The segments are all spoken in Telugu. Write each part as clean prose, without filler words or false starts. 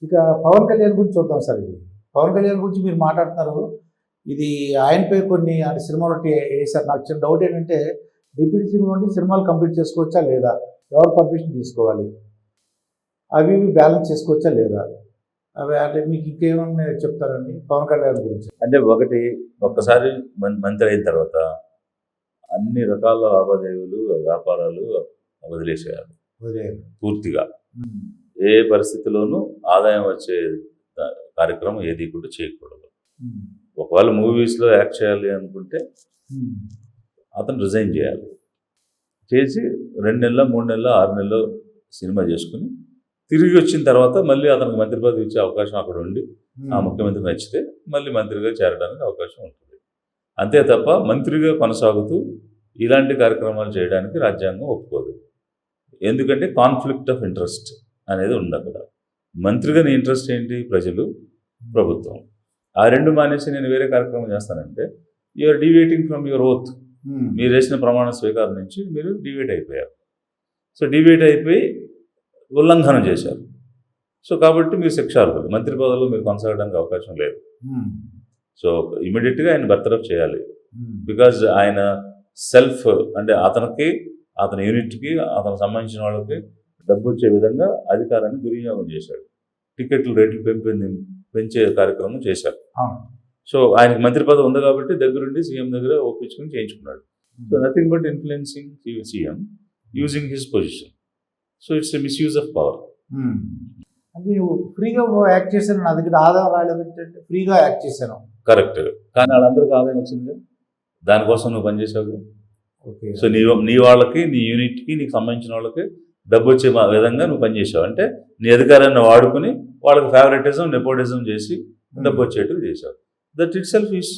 ఇక పవన్ కళ్యాణ్ గురించి చూద్దాం సార్. ఇది పవన్ కళ్యాణ్ గురించి మీరు మాట్లాడుతున్నారు. ఇది ఆయనపై కొన్ని సినిమాలు వేసారు. నాకు చిన్న డౌట్ ఏంటంటే డిప్యూటీ సీఎం నుండి సినిమాలు కంప్లీట్ చేసుకోవచ్చా లేదా, ఎవరు పర్మిషన్ తీసుకోవాలి, అవి బ్యాలెన్స్ చేసుకోవచ్చా లేదా, అవి అంటే మీకు ఇంకేమన్నా చెప్తారండి పవన్ కళ్యాణ్ గురించి? అంటే ఒక్కసారి మంత్రి అయిన తర్వాత అన్ని రకాల లావాదేవీలు వ్యాపారాలు వదిలేసేయాలి పూర్తిగా. ఏ పరిస్థితిలోనూ ఆదాయం వచ్చే కార్యక్రమం ఏది కూడా చేయకూడదు. ఒకవేళ మూవీస్లో యాక్ట్ చేయాలి అనుకుంటే అతను రిజైన్ చేయాలి. చేసి 2 నెలలు 3 నెలలు 6 నెలలు సినిమా చేసుకుని తిరిగి వచ్చిన తర్వాత మళ్ళీ అతనికి మంత్రి పదవి ఇచ్చే అవకాశం అక్కడ ఉండి ఆ ముఖ్యమంత్రి నచ్చితే మళ్ళీ మంత్రిగా చేరడానికి అవకాశం ఉంటుంది. అంతే తప్ప మంత్రిగా కొనసాగుతూ ఇలాంటి కార్యక్రమాలు చేయడానికి రాజ్యాంగం ఒప్పుకోదు. ఎందుకంటే కాన్ఫ్లిక్ట్ ఆఫ్ ఇంట్రెస్ట్ అనేది ఉంది అక్కడ. మంత్రిగా నీ ఇంట్రెస్ట్ ఏంటి? ప్రజలు, ప్రభుత్వం. ఆ రెండు మానేసి నేను వేరే కార్యక్రమం చేస్తానంటే you're deviating from your oath. మీరు వేసిన ప్రమాణ స్వీకారం నుంచి మీరు డివియేట్ అయిపోయారు. సో డివియేట్ అయిపోయి ఉల్లంఘన చేశారు. సో కాబట్టి మీరు శిక్షార్హులు. మంత్రి పదవిలో మీరు కొనసాగడానికి అవకాశం లేదు. సో ఇమీడియట్గా ఆయన బర్తరఫ్ చేయాలి. బికాజ్ ఆయన సెల్ఫ్ అంటే అతనికి, అతని యూనిట్కి, అతనికి సంబంధించిన వాళ్ళకి డబ్బు వచ్చే విధంగా అధికారాన్ని దుర్వినియోగం చేశాడు. టికెట్లు రేట్లు పెంచే కార్యక్రమం చేశారు. సో ఆయనకు మంత్రి పదవి ఉంది కాబట్టి దగ్గరుండి సీఎం దగ్గర ఒప్పించుకుని చేయించుకున్నాడు. So nothing but influencing CM using his position. So it's a misuse of power. అంటే నువ్వు ఫ్రీగా యాక్ట్ చేశాను, నా దగ్గర ఆదాయం రాలేదంటే ఫ్రీగా యాక్ట్ చేశాను. కరెక్ట్. కానీ వాళ్ళందరికీ ఆదాయం వచ్చింది, దానికోసం నువ్వు పనిచేసావు. ఓకే. సో నీ వాళ్ళకి, నీ యూనిట్కి, నీకు సంబంధించిన వాళ్ళకి డబ్బు వచ్చే విధంగా నువ్వు పనిచేసావు. అంటే నీ అధికారాన్ని వాడుకుని వాళ్ళకి ఫేవరెటిజం, నెపోటిజం చేసి డబ్బు వచ్చేట్టు చేశావు. That itself is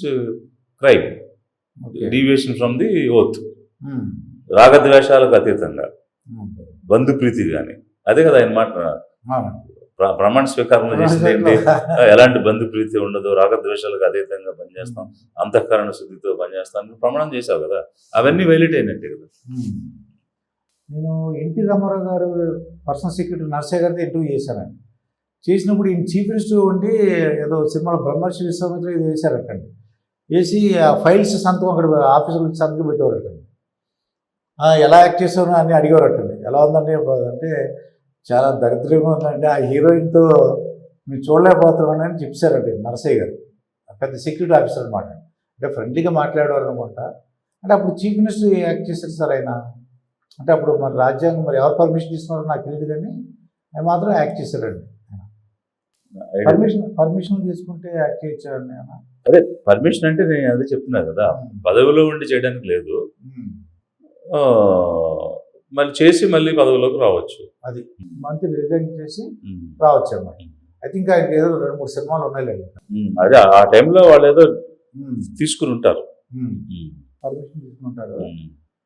crime, deviation from the oath. రాగద్వేషాలకు అతీతంగా బంధుప్రీతి కానీ అదే కదా ఆయన మాట. ప్రమాణ స్వీకారంలో చేసింది ఏంటి? ఎలాంటి బంధుప్రీతి ఉండదు, రాగద్వేషాలకు అతీతంగా పనిచేస్తాం, అంతఃకరణ శుద్ధితో పనిచేస్తాం ప్రమాణం చేశావు కదా. అవన్నీ వైలేట్ అయినట్టే కదా. నేను ఎన్టీ రామారావు గారు పర్సనల్ సెక్రటరీ నర్సయ్య గారితో ఇంటర్వ్యూ చేశానండి. చేసినప్పుడు ఈయన చీఫ్ మినిస్టర్ ఉండి ఏదో సినిమాలో బ్రహ్మర్షి విశ్వామిత్ర ఇది వేశారటండి. వేసి ఆ ఫైల్స్ సంతకం అక్కడ ఆఫీసులో సంతకం పెట్టేవారటండి. ఎలా యాక్ట్ చేశారో అని అడిగేవారటండి. ఎలా ఉందండి అంటే చాలా దరిద్రంగా ఉందండి, ఆ హీరోయిన్తో మీరు చూడలేకపోతున్నాను అని చెప్పారండి నరసయ్య గారు. పెద్ద సెక్యూరిటీ ఆఫీసర్ అనమాట. అంటే ఫ్రెండ్లీగా మాట్లాడేవారు అనుకుంటా. అంటే అప్పుడు చీఫ్ మినిస్టర్ యాక్ట్ చేశారు సార్ ఆయన. అంటే అప్పుడు మరి రాజ్యాంగం మరి ఎవరు పర్మిషన్ తీసుకున్నారో నాకు తెలియదు, కానీ ఆయన మాత్రం యాక్ట్ చేశారండి. పర్మిషన్ తీసుకుంటే యాక్ట్ చేయొచ్చారండి ఆయన. అదే పర్మిషన్ అంటే నేను అదే చెప్తున్నా కదా, పదవిలో ఉండి చేయడానికి లేదు, మళ్ళీ చేసి మళ్ళీ పదవిలోకి రావచ్చు. అది మంత్రి రిజైన్ చేసి రావచ్చు అన్నమాట. ఐ థింక్ ఆయన ఏదో 2-3 సినిమాలు ఉన్నాయిలేండి. అదే ఆ టైంలో వాళ్ళు ఏదో తీసుకుని ఉంటారు, పర్మిషన్ తీసుకుంటారు.